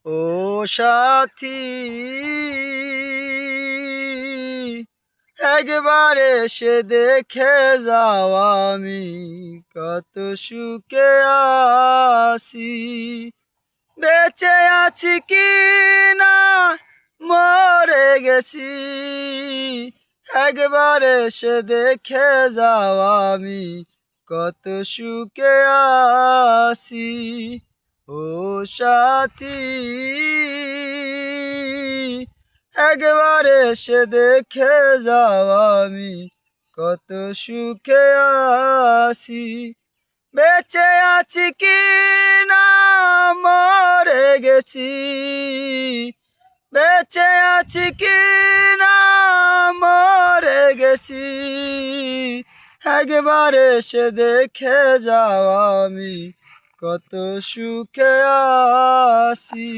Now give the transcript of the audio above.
ও সাথী, একবার এসে দেখে যাও আমি কত সুখে আছি। বেঁচে আছি কি না মরে গেছি, একবার এসে দেখে যাও আমি কত সুখে আছি। ও সাথী, একবার এসে দেখে যাও আমি কত সুখে আছি। বেঁচে আছি কি না মরে গেছি, বেঁচে আছি কি না মরে গেছি, একবার এসে দেখে যাও আমি কত সুখে আছি।